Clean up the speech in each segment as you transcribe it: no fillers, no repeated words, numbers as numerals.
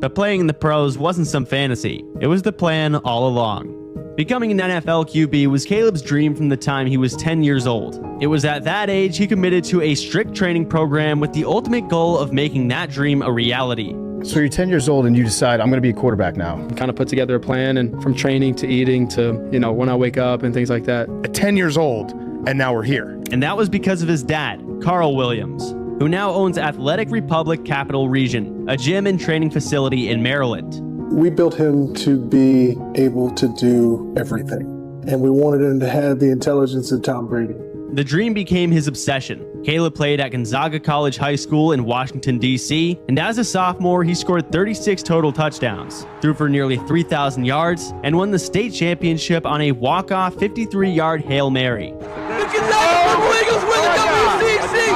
But playing in the pros wasn't some fantasy. It was the plan all along. Becoming an NFL QB was Caleb's dream from the time he was 10 years old. It was at that age he committed to a strict training program with the ultimate goal of making that dream a reality. So you're 10 years old and you decide, I'm going to be a quarterback now. Kind of put together a plan, and from training to eating to, when I wake up and things like that. At 10 years old, and now we're here. And that was because of his dad, Carl Williams, who now owns Athletic Republic Capital Region, a gym and training facility in Maryland. We built him to be able to do everything, and we wanted him to have the intelligence of Tom Brady. The dream became his obsession. Caleb played at Gonzaga College High School in Washington, D.C., and as a sophomore, he scored 36 total touchdowns, threw for nearly 3,000 yards, and won the state championship on a walk-off 53-yard Hail Mary. The Gonzaga Purple Eagles win the WCC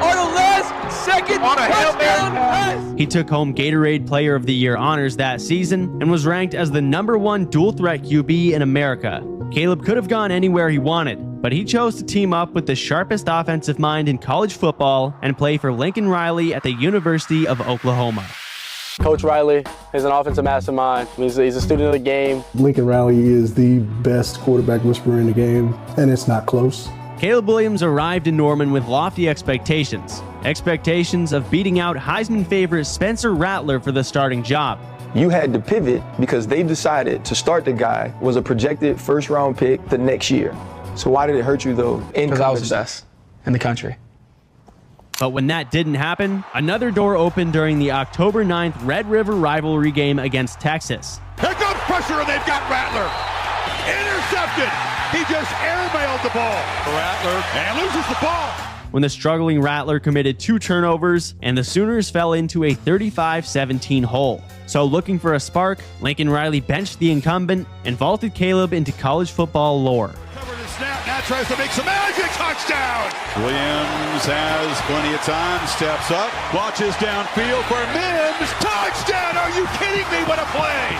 on the last second touchdown pass. He took home Gatorade Player of the Year honors that season and was ranked as the #1 dual-threat QB in America. Caleb could have gone anywhere he wanted, but he chose to team up with the sharpest offensive mind in college football and play for Lincoln Riley at the University of Oklahoma. Coach Riley is an offensive mastermind. He's a student of the game. Lincoln Riley is the best quarterback whisperer in the game, and it's not close. Caleb Williams arrived in Norman with lofty expectations of beating out Heisman favorite Spencer Rattler for the starting job. You had to pivot because they decided to start the guy was a projected first-round pick the next year. So why did it hurt you, though? Because I was the best in the country. But when that didn't happen, another door opened during the October 9th Red River rivalry game against Texas. Here comes pressure, and they've got Rattler. Intercepted. He just airmailed the ball. Rattler and loses the ball. When the struggling Rattler committed 2 turnovers, and the Sooners fell into a 35-17 hole. So looking for a spark, Lincoln Riley benched the incumbent and vaulted Caleb into college football lore. Covered the snap, now tries to make some magic. Touchdown. Williams has plenty of time, steps up, watches downfield for Mims. Touchdown. Are you kidding me? What a play.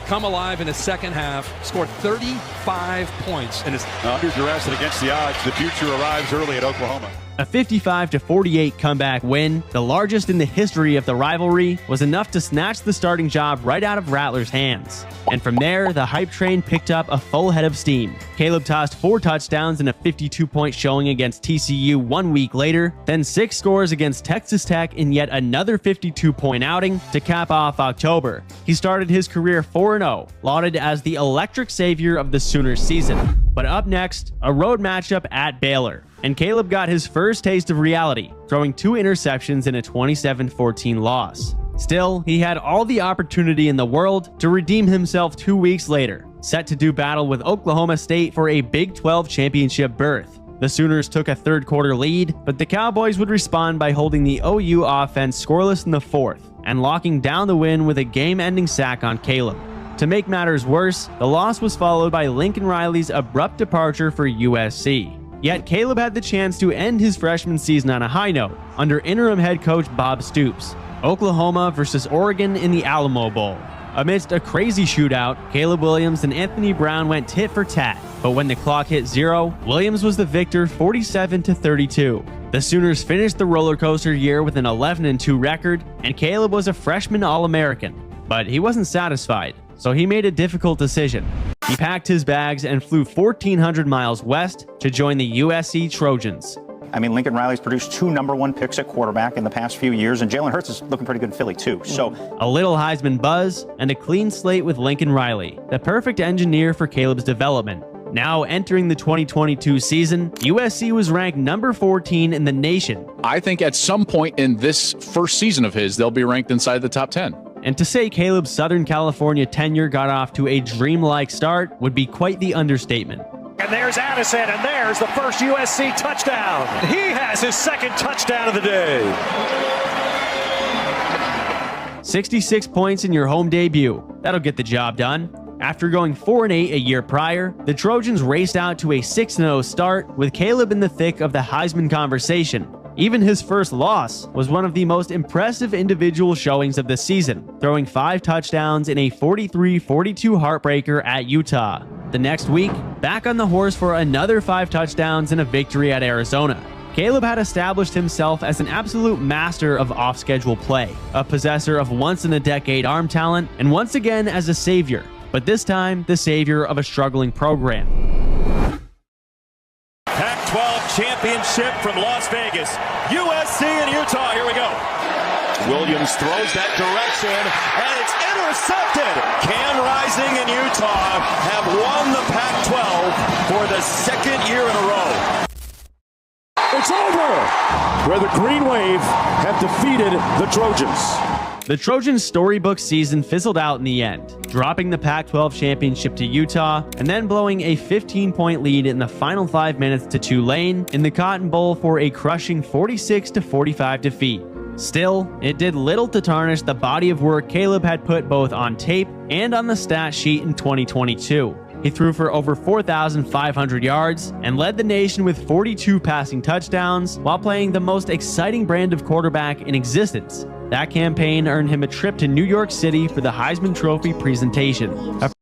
Come alive in the second half, scored 35 points. And is under duress and against the odds, the future arrives early at Oklahoma. A 55-48 comeback win, the largest in the history of the rivalry, was enough to snatch the starting job right out of Rattler's hands. And from there, the hype train picked up a full head of steam. Caleb tossed 4 touchdowns in a 52-point showing against TCU 1 week later, then 6 scores against Texas Tech in yet another 52-point outing to cap off October. He started his career 4-0, lauded as the electric savior of the Sooners season. But up next, a road matchup at Baylor. And Caleb got his first taste of reality, throwing 2 interceptions in a 27-14 loss. Still, he had all the opportunity in the world to redeem himself 2 weeks later, set to do battle with Oklahoma State for a Big 12 championship berth. The Sooners took a third-quarter lead, but the Cowboys would respond by holding the OU offense scoreless in the 4th and locking down the win with a game-ending sack on Caleb. To make matters worse, the loss was followed by Lincoln Riley's abrupt departure for USC. Yet Caleb had the chance to end his freshman season on a high note under interim head coach Bob Stoops. Oklahoma versus Oregon in the Alamo Bowl. Amidst a crazy shootout, Caleb Williams and Anthony Brown went tit for tat, but when the clock hit 0, Williams was the victor 47-32. The Sooners finished the roller coaster year with an 11-2 record, and Caleb was a freshman All-American. But he wasn't satisfied, so he made a difficult decision. He packed his bags and flew 1,400 miles west to join the USC Trojans. I mean, Lincoln Riley's produced 2 #1 picks at quarterback in the past few years, and Jalen Hurts is looking pretty good in Philly, too. So a little Heisman buzz and a clean slate with Lincoln Riley, the perfect engineer for Caleb's development. Now entering the 2022 season, USC was ranked number 14 in the nation. I think at some point in this first season of his, they'll be ranked inside the top 10. And to say Caleb's Southern California tenure got off to a dreamlike start would be quite the understatement. And there's Addison, and there's the first USC touchdown. He has his second touchdown of the day. 66 points in your home debut. That'll get the job done. After going 4-8 a year prior, the Trojans raced out to a 6-0 start with Caleb in the thick of the Heisman conversation. Even his first loss was one of the most impressive individual showings of the season, throwing 5 touchdowns in a 43-42 heartbreaker at Utah. The next week, back on the horse for another 5 touchdowns and a victory at Arizona. Caleb had established himself as an absolute master of off-schedule play, a possessor of once-in-a-decade arm talent, and once again as a savior, but this time the savior of a struggling program. Pac-12 championship from Las Vegas, USC and Utah. Here we go. Williams throws that direction, and it's intercepted. Cam Rising and Utah have won the Pac-12 for the second year in a row. It's over, where the Green Wave have defeated the Trojans. The Trojans' storybook season fizzled out in the end, dropping the Pac-12 championship to Utah and then blowing a 15-point lead in the final 5 minutes to Tulane in the Cotton Bowl for a crushing 46-45 defeat. Still, it did little to tarnish the body of work Caleb had put both on tape and on the stat sheet in 2022. He threw for over 4,500 yards and led the nation with 42 passing touchdowns while playing the most exciting brand of quarterback in existence. That campaign earned him a trip to New York City for the Heisman Trophy presentation.